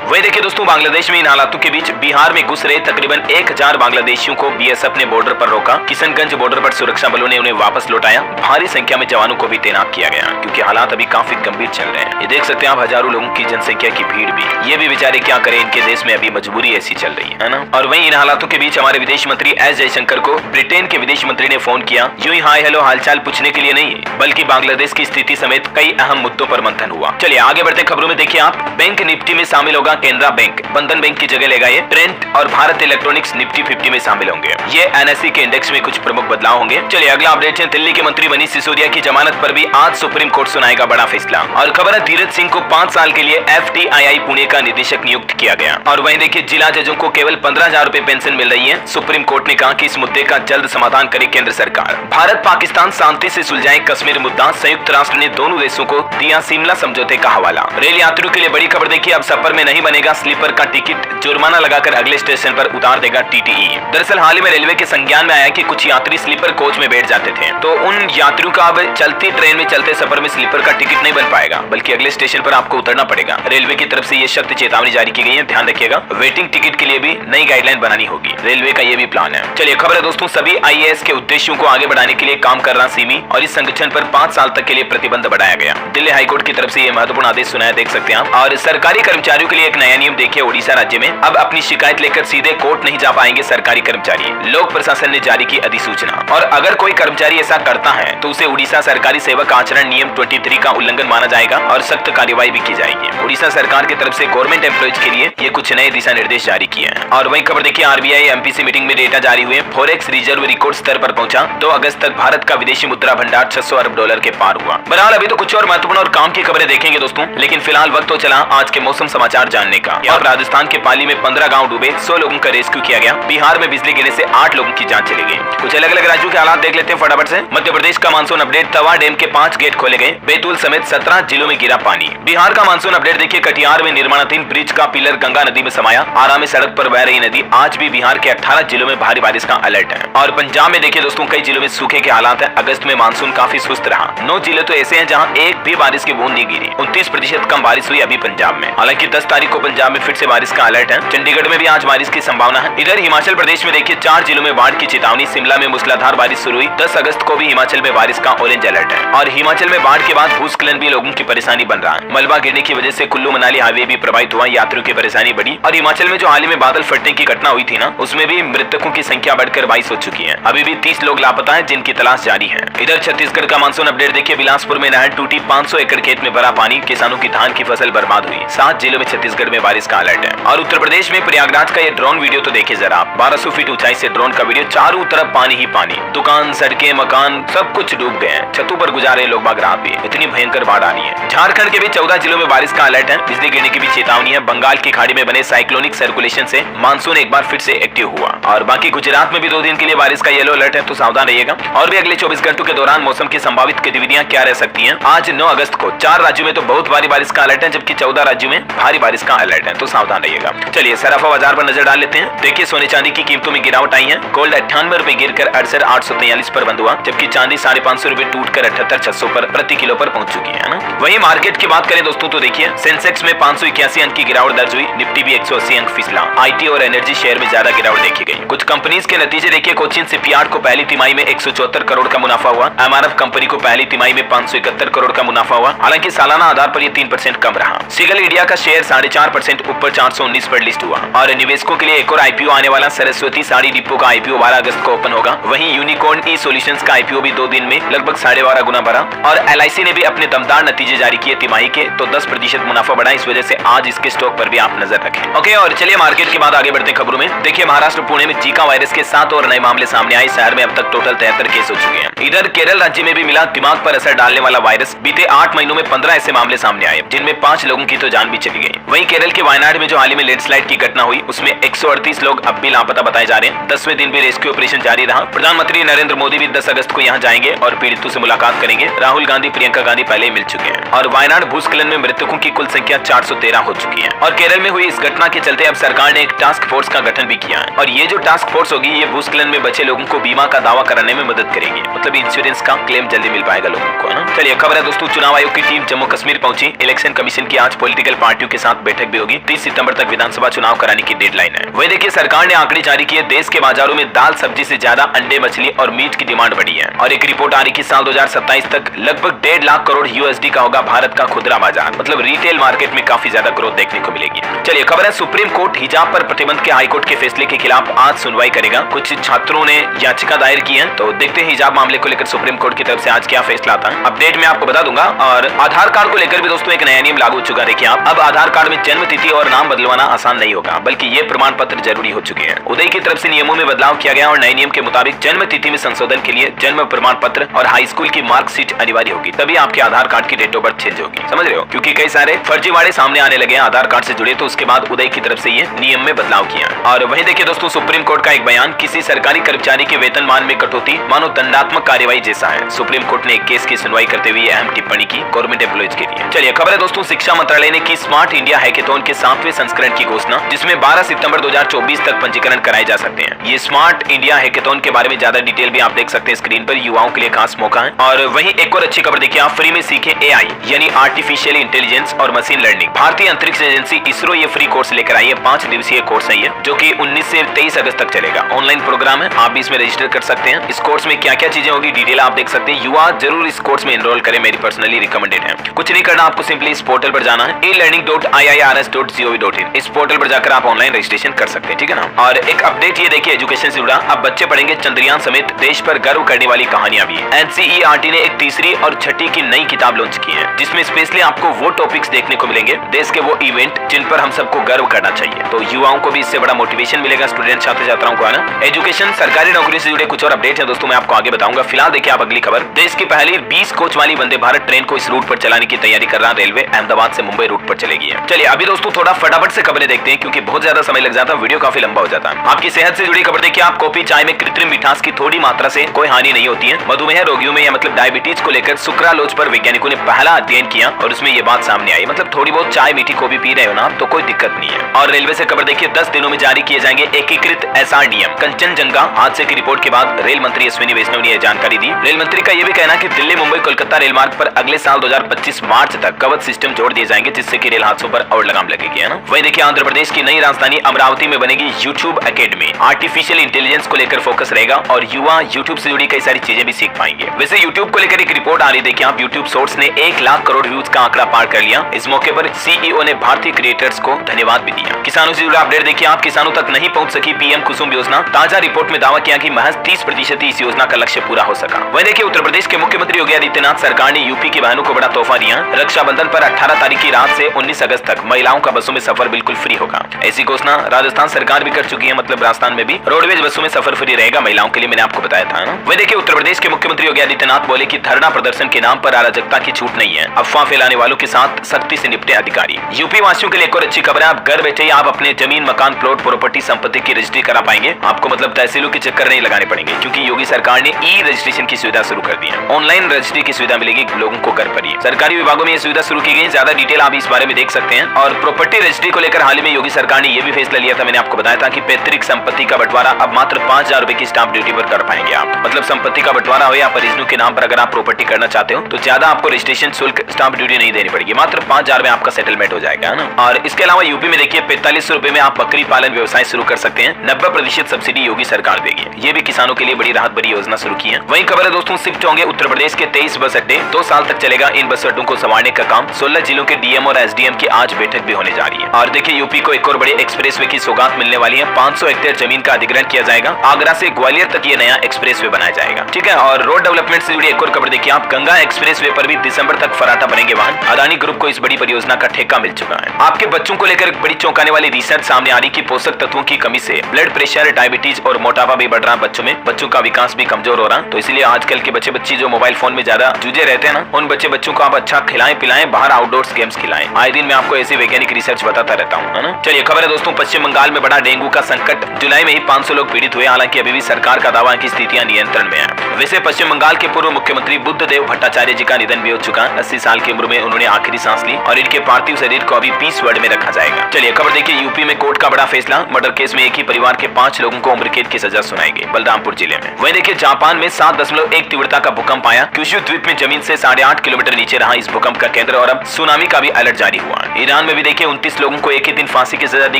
वही देखिए दोस्तों, बांग्लादेश में इन हालातों के बीच बिहार में घुस रहे तकरीबन 1000 बांग्लादेशियों को बीएसएफ ने बॉर्डर पर रोका। किशनगंज बॉर्डर पर सुरक्षा बलों ने उन्हें वापस लौटाया। भारी संख्या में जवानों को भी तैनात किया गया क्योंकि हालात अभी काफी गंभीर चल रहे हैं। ये देख सकते हैं आप, हजारों लोगों की जनसंख्या की भीड़ भी। ये भी बेचारे क्या करें, इनके देश में अभी मजबूरी ऐसी चल रही है ना। और वहीं इन हालातों के बीच हमारे विदेश मंत्री एस जयशंकर को ब्रिटेन के विदेश मंत्री ने फोन किया। यूं ही हाय हेलो हालचाल पूछने के लिए नहीं, बल्कि बांग्लादेश की स्थिति समेत कई अहम मुद्दों पर मंथन हुआ। चलिए आगे बढ़ते खबरों में। देखिए आप, बैंक निफ्टी में शामिल होगा केनरा बैंक। बंधन बैंक की जगह लेगा ये। ट्रेंट और भारत इलेक्ट्रॉनिक्स निफ्टी 50 में शामिल होंगे। ये एनएसई के इंडेक्स में कुछ प्रमुख बदलाव होंगे। चलिए अगला अपडेट है, दिल्ली के मंत्री मनीष सिसोदिया की जमानत पर भी आज सुप्रीम कोर्ट सुनाएगा बड़ा फैसला। और खबर है, धीरज सिंह को 5 साल के लिए FTII पुणे का निदेशक नियुक्त किया गया। और वहीं देखिए, जिला जजों को केवल 15,000 रुपए पेंशन मिल रही है। सुप्रीम कोर्ट ने कहा कि इस मुद्दे का जल्द समाधान करे केंद्र सरकार। भारत पाकिस्तान शांति से सुलझाए कश्मीर मुद्दा। संयुक्त राष्ट्र ने दोनों देशों को दिया शिमला समझौते का हवाला। रेल यात्रियों के लिए बड़ी खबर देखिए, अब सफर में नहीं बनेगा स्लीपर का टिकट, जुर्माना लगाकर अगले स्टेशन पर उतार देगा TTE। दरअसल हाल ही में रेलवे के संज्ञान में आया कि कुछ यात्री स्लीपर कोच में बैठ जाते थे, तो उन यात्रियों का अब चलती ट्रेन में चलते सफर में स्लीपर का टिकट नहीं बन पाएगा, बल्कि अगले स्टेशन पर आपको उतरना पड़ेगा। रेलवे की तरफ से ये सख्त चेतावनी जारी की गई है, ध्यान रखिएगा। वेटिंग टिकट के लिए भी नई गाइडलाइन बनानी होगी, रेलवे का ये भी प्लान है। चलिए खबर है दोस्तों, सभी IAS के उद्देश्यों को आगे बढ़ाने के लिए काम कर रहा सिमी, और इस संगठन पर 5 साल तक के लिए प्रतिबंध बढ़ाया गया। दिल्ली हाईकोर्ट की तरफ से ये महत्वपूर्ण आदेश सुनाया, देख सकते हैं आप। और सरकारी कर्मचारियों के लिए एक नया नियम देखिए, ओडिशा राज्य में अब अपनी शिकायत लेकर सीधे कोर्ट नहीं जा पाएंगे सरकारी कर्मचारी। लोक प्रशासन ने जारी की अधिसूचना, और अगर कोई कर्मचारी ऐसा करता है तो उसे उड़ीसा सरकारी सेवक आचरण नियम 23 का उल्लंघन माना जाएगा और सख्त कार्रवाई भी की जाएगी। उड़ीसा सरकार की तरफ से गवर्नमेंट एम्प्लॉइज के लिए ये कुछ नए दिशा निर्देश जारी किए हैं। और वही खबर देखिए, RBI MPC मीटिंग में डेटा जारी हुए। फॉरेक्स रिजर्व रिकॉर्ड स्तर पर पहुंचा। 2 अगस्त तक भारत का विदेशी मुद्रा भंडार 600 अरब डॉलर के पार हुआ। बहरहाल अभी तो कुछ और महत्वपूर्ण और काम की खबरें देखेंगे दोस्तों, लेकिन फिलहाल वक्त तो चला आज के मौसम समाचार जानने का। और राजस्थान के पाली में 15 गांव डूबे, 100 लोगों का रेस्क्यू किया गया। बिहार में बिजली गिरने से 8 लोगों की जान चली गई। कुछ अलग अलग राज्यों के हालात देख लेते हैं फटाफट से। मध्य प्रदेश का मानसून अपडेट, तवा डैम के 5 गेट खोले गए। बैतूल समेत 17 जिलों में गिरा पानी। बिहार का मानसून अपडेट देखिए, कटिहार में निर्माणाधीन ब्रिज का पिलर गंगा नदी में समाया। आरा में सड़क पर बह रही नदी। आज भी बिहार के 18 जिलों में भारी बारिश का अलर्ट है। और पंजाब में देखिए दोस्तों, कई जिलों में सूखे के हालात है। अगस्त में मानसून काफी सुस्त रहा। 9 जिले तो ऐसे हैं जहां एक भी बारिश की बूंद नहीं गिरी। 29% कम बारिश हुई अभी पंजाब में। हालांकि 10 तारीख को पंजाब में फिर से बारिश का अलर्ट है। चंडीगढ़ में भी आज बारिश की संभावना है। इधर हिमाचल प्रदेश में देखिए, 4 जिलों में बाढ़ की चेतावनी। शिमला में मूसलाधार बारिश शुरू हुई। 10 अगस्त को भी हिमाचल में बारिश का ऑरेंज अलर्ट है। और हिमाचल में बाढ़ के बाद भूस्खलन भी लोगों की परेशानी बन रहा है। मलबा गिरने की वजह से कुल्लू मनाली हाईवे भी प्रभावित हुआ। यात्रियों की परेशानी बढ़ी। और हिमाचल में जो हाल ही में बादल फटने की घटना हुई थी ना, उसमें भी मृतकों की संख्या बढ़कर 22 हो चुकी है। अभी भी 30 लोग लापता हैं, जिनकी तलाश जारी है। इधर छत्तीसगढ़ का मानसून अपडेट देखिए, बिलासपुर में नहर टूटी। 500 एकड़ खेत में भरा पानी। किसानों की धान की फसल बर्बाद हुई। 7 जिलों में छत्तीसगढ़ में बारिश का अलर्ट है। और उत्तर प्रदेश में प्रयागराज का ये ड्रोन वीडियो तो देखिए जरा आप। 1200 फीट ऊंचाई से ड्रोन का वीडियो। चारों तरफ पानी ही पानी। दुकान, सड़कें, मकान सब कुछ डूब गए हैं। छतों पर गुजारे लोग बाग रात भी। इतनी भयंकर बाढ़ आ रही है। झारखंड के भी 14 जिलों में बारिश का अलर्ट है। बिजली गिरने की भी चेतावनी है। बंगाल की खाड़ी में बने साइक्लोनिक सर्कुलेशन से मानसून एक बार फिर से एक्टिव हुआ। और बाकी गुजरात में भी 2 दिन के लिए बारिश का येलो अलर्ट है, तो सावधान रहिएगा। और भी अगले 24 घंटों के दौरान मौसम की संभावित गतिविधियां क्या रह सकती हैं। आज 9 अगस्त को 4 राज्यों में तो बहुत भारी बारिश का अलर्ट है, जबकि 14 राज्यों में भारी बारिश का अलर्ट है, तो सावधान रहिएगा। चलिए सराफा बाजार पर नजर डाल लेते हैं। देखिए सोने चांदी की कीमतों में गिरावट आई है। गोल्ड 98 रुपए गिरकर 68,843 पर बंद हुआ, जबकि चांदी 550 रुपए टूटकर 78,600 पर प्रति किलो पर पहुंच चुकी है ना। वहीं मार्केट की बात करें दोस्तों, तो देखिए सेंसेक्स में 581 अंक की गिरावट दर्ज हुई। निफ्टी भी 180 अंक फिसला। IT और एनर्जी शेयर में ज्यादा गिरावट देखी गई। कुछ कंपनीज के नतीजे देखिए, कोचिन शिपयार्ड को पहली तिमाही में 174 करोड़ का मुनाफा हुआ। MRF कंपनी को पहली तिमाही में 571 करोड़ का मुनाफा हुआ। हालांकि सालाना आधार पर यह 3% कम रहा। सिगल इंडिया का शेयर 4.5% ऊपर 419 पर लिस्ट हुआ। और निवेशकों के लिए एक और IPO आने वाला। सरस्वती साड़ी डिपो का IPO 12 अगस्त को ओपन होगा। वहीं यूनिकॉर्न ई सॉल्यूशंस का IPO भी 2 दिन में लगभग 12.5 गुना बढ़ा। और LIC ने भी अपने दमदार नतीजे जारी किए तिमाही के, तो 10% मुनाफा बढ़ा। इस वजह से आज इसके स्टॉक पर भी आप नजर रखें। ओके, और चलिए मार्केट के बाद आगे बढ़ते हैं खबरों में। देखिए महाराष्ट्र पुणे में जीका वायरस के 7 और नए मामले सामने आए। शहर में अब तक टोटल 73 केस हो चुके हैं। इधर केरल राज्य में भी मिला दिमाग पर असर डालने वाला वायरस। बीते 8 महीनों में 15 ऐसे मामले सामने आए, जिनमें 5 लोगों की तो जान भी चली गई। वहीं केरल के वायनाड में जो हाल ही में लैंडस्लाइड की घटना हुई, उसमें 138 लोग अब भी लापता बताए जा रहे हैं। 10वें दिन भी रेस्क्यू ऑपरेशन जारी रहा। प्रधानमंत्री नरेंद्र मोदी भी 10 अगस्त को यहाँ जाएंगे और पीड़ितों से मुलाकात करेंगे। राहुल गांधी, प्रियंका गांधी पहले ही मिल चुके हैं। और वायनाड भूस्खलन में मृतकों की कुल संख्या 413 हो चुकी है। और केरल में हुई इस घटना के चलते अब सरकार ने एक टास्क फोर्स का गठन भी किया है। और ये जो टास्क फोर्स होगी, ये भूस्खलन में बचे लोगों को बीमा का दावा कराने में मदद करेगी। मतलब इंश्योरेंस का क्लेम जल्दी मिल पाएगा लोगों को, है ना। चलिए खबर है दोस्तों, चुनाव आयोग की टीम जम्मू कश्मीर पहुंची। इलेक्शन कमीशन की आज पॉलिटिकल पार्टियों के साथ बैठक भी होगी। 30 सितंबर तक विधानसभा चुनाव कराने की डेडलाइन है। वही देखिए सरकार ने आंकड़े जारी किए, देश के बाजारों में दाल सब्जी से ज्यादा अंडे मछली और मीट की डिमांड बढ़ी है। और एक रिपोर्ट आ रही कि साल 2027 तक लगभग 1.5 लाख करोड़ USD का होगा भारत का खुदरा बाजार। मतलब रिटेल मार्केट में काफी ज्यादा ग्रोथ देखने को मिलेगी। चलिए खबर है, सुप्रीम कोर्ट हिजाब पर प्रतिबंध के हाईकोर्ट के फैसले के खिलाफ आज सुनवाई करेगा। कुछ छात्रों ने याचिका दायर की है, तो देखते हैं हिजाब मामले को लेकर सुप्रीम कोर्ट की तरफ से आज क्या फैसला आता है। अपडेट में आपको बता दूंगा। और आधार कार्ड को लेकर भी दोस्तों एक नया नियम लागू हो चुका। देखिए आप अब आधार कार्ड में जन्म तिथि और नाम बदलवाना आसान नहीं होगा, बल्कि ये प्रमाण पत्र जरूरी हो चुके हैं। उदय की तरफ से नियमों में बदलाव किया गया और नए नियम के मुताबिक जन्म तिथि में संशोधन के लिए जन्म प्रमाण पत्र और हाई स्कूल की मार्कशीट अनिवार्य होगी, तभी आपके आधार कार्ड की डेट ऑफ बर्थ चेंज होगी। समझ रहे हो, क्योंकि कई सारे फर्जीवाड़े सामने आने लगे हैं आधार कार्ड से जुड़े, तो उसके बाद उदय की तरफ से ये नियम में बदलाव किया। और वहीं देखिए दोस्तों सुप्रीम कोर्ट का एक बयान, किसी सरकारी कर्मचारी के वेतनमान में कटौती मानो दंडात्मक कार्यवाही जैसा है। सुप्रीम कोर्ट ने एक केस की सुनवाई करते हुए अहम टिप्पणी की गवर्नमेंट एम्प्लॉइज के लिए। चलिए खबर है दोस्तों, शिक्षा मंत्रालय ने की स्मार्ट इंडिया हैकेथॉन के 7वें संस्करण की घोषणा, जिसमें 12 सितंबर 2024 तक पंजीकरण कराए जा सकते हैं। ये स्मार्ट इंडिया हैकेथॉन के बारे में ज्यादा डिटेल भी आप देख सकते हैं स्क्रीन पर, युवाओं के लिए खास मौका है। और वहीं एक और अच्छी खबर देखिए, आप फ्री में सीखें AI यानी आर्टिफिशियल इंटेलिजेंस और मशीन लर्निंग। भारतीय अंतरिक्ष एजेंसी इसरो ये फ्री कोर्स लेकर आई है। 5 दिवसीय कोर्स है ये, जो कि 19 से 23 अगस्त तक चलेगा। ऑनलाइन प्रोग्राम है, आप भी इसमें रजिस्टर कर सकते हैं। इस कोर्स में क्या क्या चीजें होगी डिटेल आप देख सकते हैं। युवा जरूर इस कोर्स में एनरोल करें, मेरी पर्सनली रिकमेंडेड है। कुछ नहीं करना, आपको सिंपली इस पोर्टल पर जाना है, elearning.iirs.gov.in। इस पोर्टल पर जाकर आप ऑनलाइन रजिस्ट्रेशन कर सकते हैं, ठीक है ना। और एक अपडेट ये देखिए एजुकेशन से जुड़ा, अब बच्चे पढ़ेंगे चंद्रयान समेत देश पर गर्व करने वाली कहानियां भी। NCERT ने एक तीसरी और छठी की नई किताब लॉन्च की है, जिसमें स्पेशली आपको वो टॉपिक्स देखने को मिलेंगे, देश के वो इवेंट जिन पर हम सबको गर्व करना चाहिए। तो युवाओं को भी इससे बड़ा मोटिवेशन मिलेगा, स्टूडेंट छात्र छात्राओं को, है ना। एजुकेशन सरकारी नौकरी से जुड़े कुछ और अपडेट है दोस्तों, मैं आपको आगे बताऊंगा। फिलहाल देखिए आप अगली खबर, देश की पहली 20 कोच वाली वंदे भारत ट्रेन को इस रूट पर चलाने की तैयारी कर रहा रेलवे, अहमदाबाद से मुंबई रूट पर चलेगी। चलिए अभी दोस्तों थोड़ा फटाफट से खबरें देखते हैं, क्योंकि बहुत ज्यादा समय लग जाता है, वीडियो काफी लंबा हो जाता है। आपकी सेहत से जुड़ी खबर देखिए, आप कॉफी चाय में कृत्रिम मिठास की थोड़ी मात्रा से कोई हानि नहीं होती है। मधुमेह रोगियों में या मतलब डायबिटीज को लेकर सुक्रालोज पर वैज्ञानिकों ने पहला अध्ययन किया और उसमें ये बात सामने आई। मतलब थोड़ी बहुत चाय मीठी कॉफी पी रहे हो ना तो कोई दिक्कत नहीं है। और रेलवे से खबर देखिए, 10 दिनों में जारी किए जाएंगे एकीकृत SR नियम। कंचनजंगा हादसे की रिपोर्ट के बाद रेल मंत्री अश्विनी वैष्णव ने यह जानकारी दी। रेल मंत्री का यह भी कहना कि दिल्ली मुंबई कोलकाता रेल मार्ग पर अगले साल 2025 मार्च तक कवच सिस्टम जोड़ दिए जाएंगे, जिससे कि रेल हादसों पर और लगाम लगेगी, है ना। वही देखिए आंध्र प्रदेश की नई राजधानी अमरावती में बनेगी YouTube एकेडमी। आर्टिफिशियल इंटेलिजेंस को लेकर फोकस रहेगा और युवा YouTube से जुड़ी कई सारी चीजें भी सीख पाएंगे। वैसे YouTube को लेकर एक रिपोर्ट आ रही है, देखिए आप YouTube शॉर्ट्स ने 1 लाख करोड़ व्यूज का आंकड़ा पार कर लिया। इस मौके पर CEO ने भारतीय क्रिएटर्स को धन्यवाद भी दिया। किसानों से जुड़ा अपडेट देखिए आप, किसानों तक नहीं पहुंच सकी PM कुसुम योजना, ताजा रिपोर्ट में दावा किया कि महज 30% ही इस योजना का लक्ष्य पूरा हो सका। वही देखिए उत्तर प्रदेश के मुख्यमंत्री योगी आदित्यनाथ सरकार ने यूपी की बहनों को बड़ा तोहफा दिया। रक्षाबंधन पर 18 तारीख की रात से 19 अगस्त तक महिलाओं का बसों में सफर बिल्कुल फ्री होगा। ऐसी घोषणा राजस्थान सरकार भी कर चुकी है, मतलब राजस्थान में भी रोडवेज बसों में सफर फ्री रहेगा महिलाओं के लिए, मैंने आपको बताया था ना। वही देखिए उत्तर प्रदेश के मुख्यमंत्री योगी आदित्यनाथ बोले कि धरना प्रदर्शन के नाम पर अराजकता की छूट नहीं है, अफवाह फैलाने वालों के साथ सख्ती से निपटे अधिकारी। यूपी वासियों के लिए एक और अच्छी खबर है, आप घर बैठे ही आप अपने जमीन मकान प्लॉट प्रॉपर्टी संपत्ति की रजिस्ट्री करा पाएंगे। आपको मतलब तहसीलों के चक्कर नहीं लगाने पड़ेंगे, क्योंकि योगी सरकार ने ई-रजिस्ट्रेशन की सुविधा शुरू कर दी है। ऑनलाइन रजिस्ट्री की सुविधा मिलेगी लोगों को घर पर ही। सरकारी विभागों में यह सुविधा शुरू की गई, ज्यादा डिटेल आप इस बारे में देख सकते हैं। और प्रॉपर्टी रजिस्ट्री को लेकर हाल ही में योगी सरकार ने यह भी फैसला लिया था, मैंने आपको बताया था कि पैतृक संपत्ति का बंटवारा अब मात्र 5000 रुपए की स्टाम्प ड्यूटी पर कर पाएंगे आप। मतलब संपत्ति का बंटवारा हो या परिजनों के नाम पर अगर आप प्रॉपर्टी करना चाहते हो तो ज्यादा आपको रजिस्ट्रेशन शुल्क स्टाम्प ड्यूटी नहीं देनी पड़ेगी, मात्र 5000 में आपका सेटलमेंट हो जाएगा, है ना। और इसके अलावा यूपी में देखिए 4500 रुपए में आप बकरी पालन व्यवसाय शुरू कर सकते हैं। 90% सब्सिडी योगी सरकार देगी। ये भी किसानों के लिए बड़ी राहत भरी योजना शुरू की है। वहीं खबर है दोस्तों, शिफ्ट होंगे उत्तर प्रदेश के 23 बस अड्डे। 2 साल तक चलेगा इन बस अड्डों को संभालने का काम। 16 जिलों के DM और SDM की आज बैठक भी होने जा रही है। और देखिए यूपी को एक और बड़े एक्सप्रेसवे की सौगात मिलने वाली है। 500 हेक्टेयर जमीन का अधिग्रहण किया जाएगा। आगरा से ग्वालियर तक ये नया एक्सप्रेसवे बनाया जाएगा, ठीक है। और रोड डेवलपमेंट से जुड़ी एक और खबर देखिए आप, गंगा एक्सप्रेसवे पर भी दिसंबर तक फराटा बनेंगे वाहन। अदानी ग्रुप को इस बड़ी परियोजना का ठेका मिल चुका है। आपके बच्चों को लेकर एक बड़ी चौंकाने वाली रिसर्च सामने आ रही कि पोषक तत्वों की कमी से ब्लड प्रेशर, डायबिटीज और मोटापा भी बढ़ रहा है बच्चों में। बच्चों का विकास भी कमजोर हो रहा है। तो इसलिए आजकल के बच्चे बच्ची जो मोबाइल फोन में ज्यादा जूझे रहते हैं ना, उन बच्चों को आप अच्छा खिलाएं पिलाएं, बाहर आउटडोर्स गेम्स खिलाएं। आए दिन मैं आपको ऐसी वैज्ञानिक रिसर्च बताता रहता हूँ, है ना। चलिए खबर है दोस्तों, पश्चिम बंगाल में बड़ा डेंगू का संकट। जुलाई में ही 500 लोग पीड़ित हुए। हालांकि अभी भी सरकार का दावा है कि स्थितियां नियंत्रण में है। वैसे पश्चिम बंगाल के पूर्व मुख्यमंत्री बुद्धदेव भट्टाचार्य जी का निधन भी हो चुका। 80 साल की उम्र में उन्होंने आखिरी सांस ली और इनके पार्थिव शरीर को अभी पीस वार्ड में रखा जाएगा। चलिए खबर देखिए, यूपी में कोर्ट का बड़ा फैसला। मर्डर केस में एक ही परिवार के 5 लोगों को उम्र कैद की सजा सुनाई गई, बलरामपुर जिले में। वहीं देखिए जापान में 7.1 तीव्रता का भूकंप आया। क्यूशु द्वीप में जमीन से 8.5 किलोमीटर नीचे रहा इस भूकंप का केंद्र। केंद्र और अब सुनामी का भी अलर्ट जारी हुआ। ईरान में भी देखिए 29 लोगों को एक ही दिन फांसी की सजा दी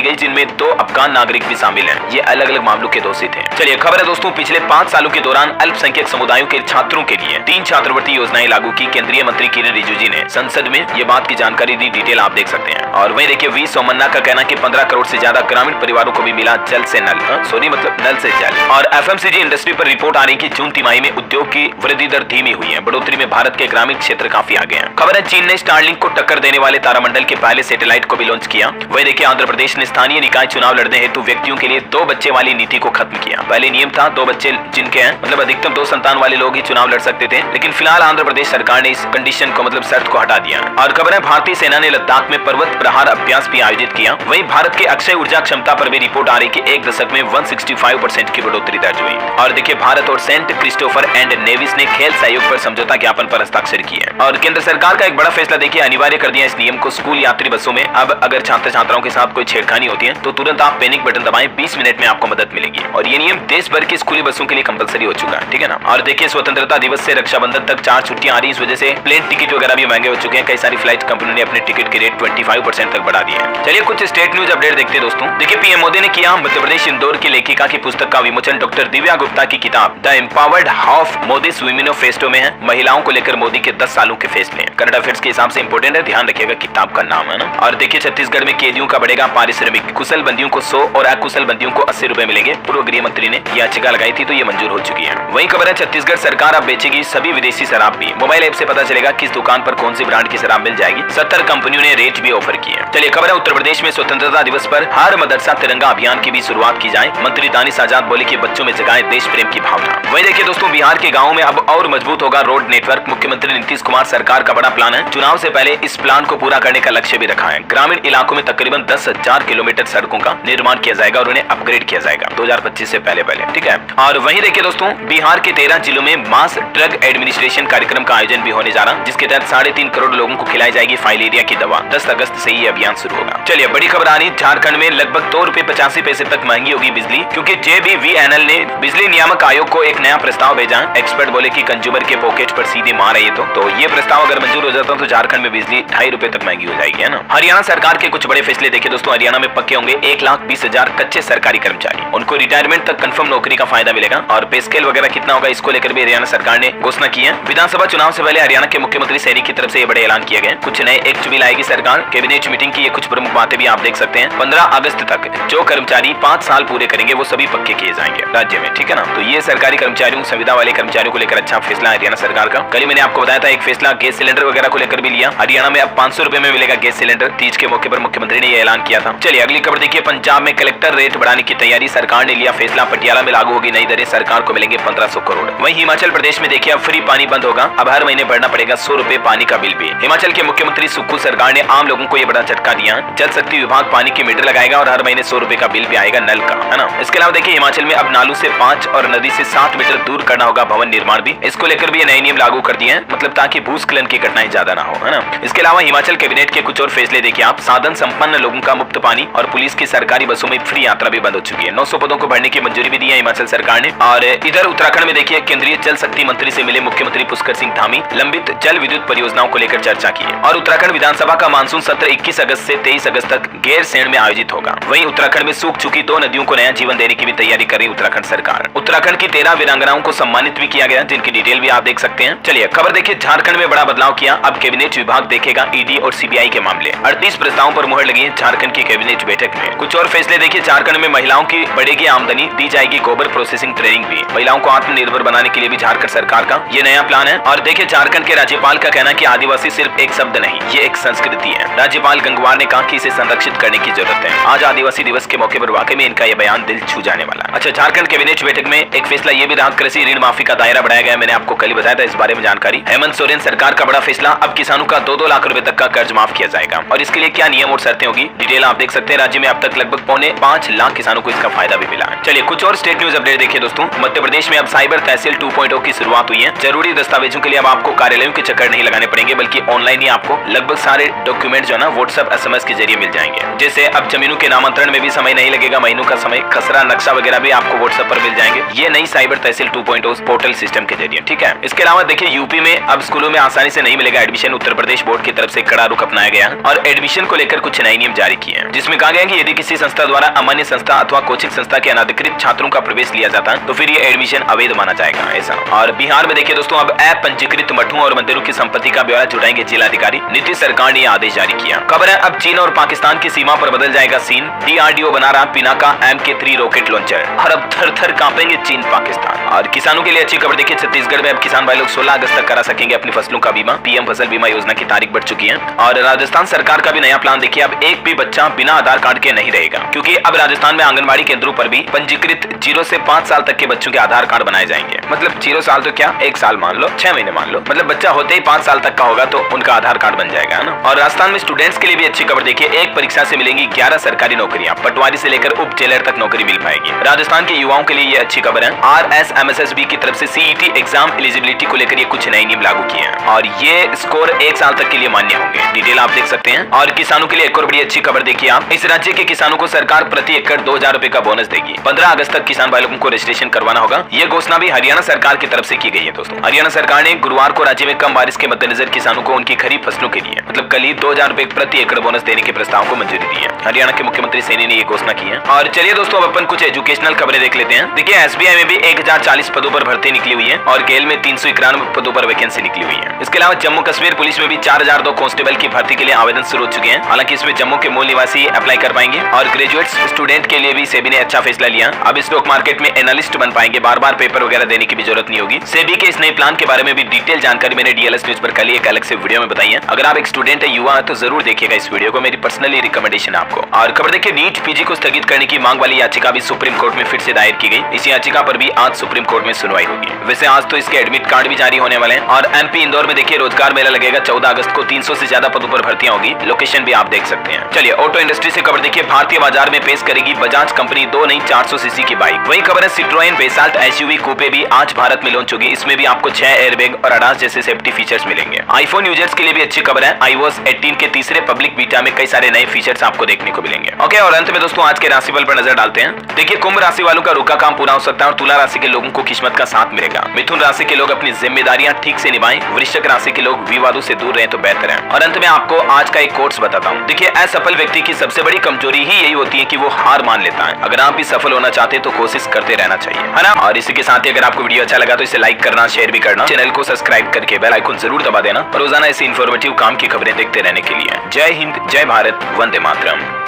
गई, जिनमें 2 अफगान नागरिक भी शामिल हैं। ये अलग अलग मामलों के दोषी थे। चलिए खबर है दोस्तों, पिछले 5 सालों के दौरान अल्पसंख्यक समुदायों के छात्रों के लिए 3 छात्रवृत्ति योजनाएं लागू की केंद्रीय मंत्री किरण रिजिजू ने संसद में ये बात की जानकारी दी। डिटेल आप देख सकते हैं। और वहीं देखिए वी सोमन्ना का कहना कि 15 करोड़ से ज्यादा ग्रामीण परिवारों को भी मिला जल से नल, मतलब नल से जल। और एफएमसीजी इंडस्ट्री पर रिपोर्ट आ रही कि जून तिमाही में उद्योग की वृद्धि दर धीमी हुई है। बढ़ोतरी में भारत के ग्रामीण क्षेत्र काफी आगे हैं। खबर है चीन ने स्टारलिंक को टक्कर देने वाले तारामंडल के पहले सैटेलाइट को भी लॉन्च किया। वहीं देखिए आंध्र प्रदेश ने स्थानीय निकाय चुनाव लड़ने हेतु व्यक्तियों के लिए 2 बच्चे वाली नीति को खत्म किया। पहले नियम था 2 बच्चे जिनके हैं, मतलब अधिकतम 2 संतान वाले लोग ही चुनाव लड़ सकते थे, लेकिन फिलहाल आंध्र प्रदेश सरकार ने इस कंडीशन को, मतलब शर्त को हटा दिया। और खबर है भारतीय सेना ने लद्दाख में पर्वत प्रहार अभ्यास भी आयोजित किया। वहीं भारत के अक्षय ऊर्जा क्षमता पर भी रिपोर्ट आ रही कि 1 दशक में 165% की बढ़ोतरी दर्ज हुई। और देखिए भारत और सेंट क्रिस्टोफर एंड नेविस ने खेल सहयोग पर समझौता ज्ञापन पर हस्ताक्षर किए। और केंद्र सरकार का एक बड़ा फैसला देखिए अनिवार्य कर दिया इस नियम को स्कूल यात्री बसों में। अब अगर छात्र छात्राओं के साथ कोई छेड़खानी होती है तो तुरंत आप पैनिक बटन दबाएं, 20 मिनट में आपको मदद मिलेगी। और ये नियम देश भर की स्कूली बसों के लिए कंपलसरी हो चुका है, ठीक है ना। और देखिए स्वतंत्रता दिवस से रक्षाबंधन तक 4 छुट्टियां आ रही, इस वजह से प्लेन टिकट वगैरह भी महंगे हो चुके हैं। कई सारी फ्लाइट कंपनियों ने अपने टिकट के रेट 25% तक बढ़ा दिए हैं। चलिए कुछ स्टेट न्यूज अपडेट देखते हैं दोस्तों। देखिए पीएम मोदी ने किया मध्य प्रदेश इंदौर की लेखिका की पुस्तक का विमोचन। डॉक्टर दिव्या गुप्ता की किताब the empowered half Modi's manifesto में है महिलाओं को लेकर मोदी के 10 सालों के फैसले। करंट अफेयर्स के हिसाब से इंपोर्टेंट है, ध्यान रखिएगा किताब का नाम है ना। और देखिए छत्तीसगढ़ में कैदियों का बढ़ेगा पारिश्रमिक, कुशल बंदियों को 100 और अकुशल बंदियों को 80 रुपए मिलेंगे। पूर्व गृह मंत्री ने याचिका लगाई थी तो ये मंजूर हो चुकी है। वहीं खबर है छत्तीसगढ़ सरकार अब बेचेगी सभी विदेशी शराब भी। मोबाइल ऐप से पता चलेगा किस दुकान पर कौन सी ब्रांड की शराब मिल जाएगी। 70 कंपनियों ने रेट भी ऑफर किए। चलिए खबर है उत्तर प्रदेश में स्वतंत्रता दिवस पर हर मदरसा तिरंगा अभियान की भी शुरुआत की जाए। मंत्री दानिश आजाद बोले कि बच्चों में जगाए देश प्रेम की भावना। वहीं देखिए दोस्तों बिहार के गाँव में अब और मजबूत होगा रोड नेटवर्क। मुख्यमंत्री नीतीश कुमार सरकार का बड़ा प्लान है। चुनाव से पहले इस प्लान को पूरा करने का लक्ष्य भी रखा है। ग्रामीण इलाकों में तकरीबन 10,000 किलोमीटर सड़कों का निर्माण किया जाएगा और उन्हें अपग्रेड किया जाएगा 2025 से पहले, ठीक है। और वहीं देखिए दोस्तों बिहार के 13 जिलों में मास ड्रग एडमिनिस्ट्रेशन कार्यक्रम का आयोजन भी होने जा रहा है, जिसके तहत 3.5 करोड़ लोगों को खिलाई जाएगी फाइलेरिया की दवा। 10 अगस्त से ये अभियान शुरू होगा। चलिए बड़ी खबर आ रही, झारखंड में लगभग 2 रुपए 85 पैसे तक महंगी होगी बिजली, क्योंकि JBVNL ने बिजली नियामक आयोग को एक नया प्रस्ताव भेजा। एक्सपर्ट बोले कि कंज्यूमर के पॉकेट पर सीधे मार है ये तो ये प्रस्ताव अगर मंजूर हो जाता तो झारखंड में बिजली 2.5 रुपए तक महंगी हो जाएगी, है ना। हरियाणा सरकार के कुछ बड़े फैसले देखिए दोस्तों। हरियाणा में पक्के होंगे 1,20,000 कच्चे सरकारी कर्मचारी, उनको रिटायरमेंट तक कंफर्म नौकरी का फायदा मिलेगा। और पे स्केल वगैरह कितना होगा इसको लेकर भी हरियाणा सरकार ने घोषणा की है। विधानसभा चुनाव से पहले हरियाणा के मुख्यमंत्री सैनी की तरफ से ये बड़े ऐलान किए गए। कुछ नए एक्ट भी लाएगी सरकार। कैबिनेट मीटिंग की ये कुछ प्रमुख बातें भी आप देख सकते हैं। 15 अगस्त तक जो कर्मचारी 5 साल पूरे करेंगे वो सभी पक्के किए जाएंगे राज्य में, ठीक है ना। तो ये सरकारी कर्मचारियों, संविदा वाले कर्मचारियों को लेकर अच्छा फैसला है हरियाणा सरकार का। कल मैंने आपको बताया था एक फैसला गैस सिलेंडर वगैरह को लेकर भी लिया। हरियाणा में अब 500 रुपए में मिलेगा गैस सिलेंडर। तीज के मौके पर मुख्यमंत्री ने यह ऐलान किया था। चलिए अगली खबर देखिए, पंजाब में कलेक्टर रेट बढ़ाने की तैयारी, सरकार ने लिया फैसला। पटियाला में लागू होगी नई दरें, सरकार को मिलेंगे 1500 करोड़। वहीं हिमाचल प्रदेश में देखिए अब फ्री पानी बंद होगा। अब हर महीने भरना पड़ेगा 100 रुपए पानी का बिल भी। हिमाचल के मुख्यमंत्री सुक्खू सरकार ने आम लोगों को यह बड़ा झटका दिया। जल शक्ति विभाग पानी के मीटर लगाएगा और हर महीने 100 रुपए का बिल भी आएगा नल का, है ना। इसके अलावा देखिए हिमाचल में अब नालू से 5 और नदी से 7 मीटर दूर करना होगा भवन निर्माण भी। इसको लेकर भी ये नए नियम लागू कर दिए हैं, मतलब ताकि भूस्खलन की घटनाएं ज्यादा ना हो, है ना। इसके अलावा हिमाचल कैबिनेट के कुछ और फैसले देखिए आप। साधन संपन्न लोगों का मुफ्त पानी और पुलिस की सरकारी बसों में फ्री यात्रा भी बंद हो चुकी है। 900 पदों को भरने की मंजूरी भी दी है हिमाचल सरकार ने। और इधर उत्तराखंड में देखिए केंद्रीय जल शक्ति मंत्री से मिले मुख्यमंत्री पुष्कर सिंह धामी, लंबित जल विद्युत परियोजनाओं को लेकर चर्चा की। और उत्तराखंड विधानसभा का मानसून सत्र 21 अगस्त से 23 अगस्त तक गैरसैंण में आयोजित होगा। वहीं उत्तराखंड में सूख चुकी 2 नदियों को नया जीवन देने की भी तैयारी कर रही उत्तराखंड सरकार। उत्तराखंड की 13 वीरांगनाओं को सम्मानित भी किया गया, जिनकी डिटेल भी आप देख सकते हैं। चलिए खबर देखिए, झारखंड में बड़ा बदलाव किया। अब कैबिनेट विभाग देखेगा ईडी और सीबीआई के मामले। 38 प्रस्तावों पर मुहर लगी है झारखंड की कैबिनेट बैठक में। कुछ और फैसले देखिए, झारखंड में महिलाओं की बढ़ेगी आमदनी, दी जाएगी गोबर प्रोसेसिंग ट्रेनिंग भी। महिलाओं को आत्मनिर्भर बनाने के लिए भी झारखंड सरकार का ये नया प्लान है। और देखिए झारखंड के राज्यपाल का कहना कि आदिवासी सिर्फ एक शब्द नहीं, ये एक संस्कृति है। राज्यपाल गंगवार ने कहा कि इसे संरक्षित करने की जरूरत है। आज आदिवासी दिवस के मौके पर वाकई में इनका यह बयान दिल छू जाने वाला। अच्छा, झारखंड कैबिनेट बैठक में एक फैसला ये भी रहा, कृषि ऋण माफी का दायरा बढ़ाया गया। मैंने आपको कल ही बताया था इस बारे में जानकारी। हेमंत सोरेन सरकार का बड़ा फैसला, अब किसानों का 2-2 लाख रुपए तक का कर्ज माफ किया जाएगा। और इसके लिए क्या नियम और शर्तें होगी, डिटेल आप देख सकते हैं। राज्य में अब तक लगभग 5.25 लाख किसानों को इसका फायदा भी मिला है। चलिए कुछ और स्टेट न्यूज अपडेट देखिए दोस्तों। मध्य प्रदेश में अब साइबर तहसील 2.0 की शुरुआत हुई है। जरूरी दस्तावेजों के लिए अब आपको कार्यालयों के चक्कर नहीं लगाने पड़ेंगे, बल्कि ऑनलाइन ही आपको लगभग सारे डॉक्यूमेंट जो है ना व्हाट्सएप SMS के जरिए मिल जाएंगे। जैसे अब जमीनों के नामांतरण में भी समय नहीं लगेगा, महीनों का समय, खसरा नक्शा वगैरह भी आपको व्हाट्सएप पर मिल जाएंगे। ये नई साइबर तहसील 2.0 पोर्टल सिस्टम के जरिए, ठीक है। इसके अलावा देखिए यूपी में अब स्कूलों में आसानी से नहीं मिलेगा admission education Uttar Pradesh board की तरफ से कड़ा रुख अपनाया गया और एडमिशन को लेकर कुछ नए नियम जारी किए हैं, जिसमें कहा गया कि यदि किसी संस्था द्वारा अमान्य संस्था अथवा कोचिंग संस्था के अनाधिकृत छात्रों का प्रवेश लिया जाता है तो फिर ये एडमिशन अवैध माना जाएगा ऐसा। और बिहार में देखिए दोस्तों, अब अपंजीकृत मठों और मंदिरों की संपत्ति का ब्यौरा जुटाएंगे जिलाधिकारी। नीतीश सरकार ने आदेश जारी किया। खबर है अब चीन और पाकिस्तान की सीमा पर बदल जाएगा सीन। DRDO बना रहा पिनाका MK3 रॉकेट लॉन्चर और अब थर-थर कांपेंगे चीन पाकिस्तान। और किसानों के लिए अच्छी खबर देखिए, छत्तीसगढ़ में अब किसान भाई लोग 16 अगस्त तक करा सकेंगे अपनी फसलों का बीमा। PM फसल बीमा योजना की तारीख बढ़ चुकी है। और राजस्थान सरकार का भी नया प्लान देखिए, अब एक भी बच्चा बिना आधार कार्ड के नहीं रहेगा, क्योंकि अब राजस्थान में आंगनबाड़ी केंद्रों पर भी पंजीकृत 0 से 5 साल तक के बच्चों के आधार कार्ड बनाए जाएंगे। मतलब 0 साल तो क्या, 1 साल मान लो, 6 महीने मान लो, मतलब बच्चा होते ही 5 साल तक का होगा तो उनका आधार कार्ड बन जाएगा ना। और राजस्थान में स्टूडेंट्स के लिए भी अच्छी खबर देखिए, एक परीक्षा से मिलेंगी 11 सरकारी नौकरियां, पटवारी से लेकर उप जेलर तक नौकरी मिल पाएगी। राजस्थान के युवाओं के लिए ये अच्छी खबर है। RSMSSB की तरफ से CET एग्जाम एलिजिबिलिटी को लेकर ये कुछ नए नियम लागू किए हैं और ये स्कोर 1 साल तक के लिए मान्य होंगे। डिटेल आप देख सकते हैं। और किसानों के लिए एक और बड़ी अच्छी खबर देखिए आप, इस राज्य के किसानों को सरकार प्रति एकड़ 2000 रुपए का बोनस देगी। 15 अगस्त तक किसान भाई लोगों को रजिस्ट्रेशन करवाना होगा। ये घोषणा भी हरियाणा सरकार की तरफ से की गई है दोस्तों। हरियाणा सरकार ने गुरुवार को राज्य में कम बारिश के मद्देनजर किसानों को उनकी खरीफ फसलों के लिए मतलब कल ही 2000 रुपए प्रति एकड़ बोनस देने के प्रस्ताव को मंजूरी दी है। हरियाणा के मुख्यमंत्री सैनी ने ये घोषणा की है। और चलिए दोस्तों, अब अपन कुछ एजुकेशनल खबरें देख लेते हैं। देखिए SBI में भी 1040 पदों पर भर्ती निकली हुई है और गेल में 391 पदों पर वैकेंसी निकली हुई है। इसके अलावा जम्मू कश्मीर पुलिस में भी 4002 कांस्टेबल की भर्ती के लिए आवेदन शुरू हो चुके हैं। हालांकि इसमें जम्मू के मूल निवासी अप्लाई कर पाएंगे और ग्रेजुएट स्टूडेंट के लिए भी सेबी ने अच्छा फैसला लिया। अब स्टॉक मार्केट में एनालिस्ट बन पाएंगे, बार-बार पेपर वगैरह देने की भी जरूरत नहीं होगी। सेबी के इस नए प्लान के बारे में भी डिटेल जानकारी मैंने DLS न्यूज पर कल ही एक अलग से वीडियो में बताई है। अगर आप एक स्टूडेंट है, युवा है, तो जरूर देखिएगा इस वीडियो को, मेरी पर्सनली रिकमेंडेशन आपको। और खबर देखिए, नीट PG को स्थगित करने की मांग वाली याचिका भी सुप्रीम कोर्ट में फिर से दायर की गई। इस याचिका पर भी आज सुप्रीम कोर्ट में सुनवाई होगी। वैसे आज तो इसके एडमिट कार्ड भी जारी होने वाले हैं। और MP इंदौर में देखिए रोजगार मेला लगेगा 14 अगस्त को, 300 से ज्यादा पदों पर भर्तियां होगी। लोकेशन भी आप देख सकते हैं। चलिए ऑटो इंडस्ट्री से खबर देखिए, भारतीय बाजार में पेश करेगी बजाज कंपनी 2 नई 400 सीसी की बाइक। वही खबर है सिट्रोएन बेसाल्ट SUV कूपे भी आज भारत में लॉन्च होगी। इसमें भी आपको 6 एयरबैग और ADAS जैसे सेफ्टी फीचर्स मिलेंगे। आईफोन यूजर्स के लिए भी अच्छी खबर है, iOS 18 के तीसरे पब्लिक बीटा में कई सारे नए फीचर्स आपको देखने को मिलेंगे। ओके, और अंत में दोस्तों आज के राशिफल पर नजर डालते हैं। देखिए कुंभ राशि वालों का रुका काम पूरा हो सकता है और तुला राशि के लोगों को किस्मत का साथ मिलेगा। मिथुन राशि के लोग अपनी जिम्मेदारियां ठीक से निभाएं। वृश्चिक राशि के लोग विवादों से दूर रहें तो बेहतर है। और अंत में आपको आज का एक कोट्स बताता हूँ। देखिए असफल व्यक्ति की सबसे बड़ी कमजोरी ही यही होती है कि वो हार मान लेता है। अगर आप भी सफल होना चाहते हैं तो कोशिश करते रहना चाहिए, है ना। और इसी के साथ ही अगर आपको वीडियो अच्छा लगा तो इसे लाइक करना, शेयर भी करना, चैनल को सब्सक्राइब करके बेल आइकन जरूर दबा देना। रोजाना ऐसी इन्फॉर्मेटिव काम की खबरें देखते रहने के लिए। जय हिंद, जय भारत, वंदे मातरम।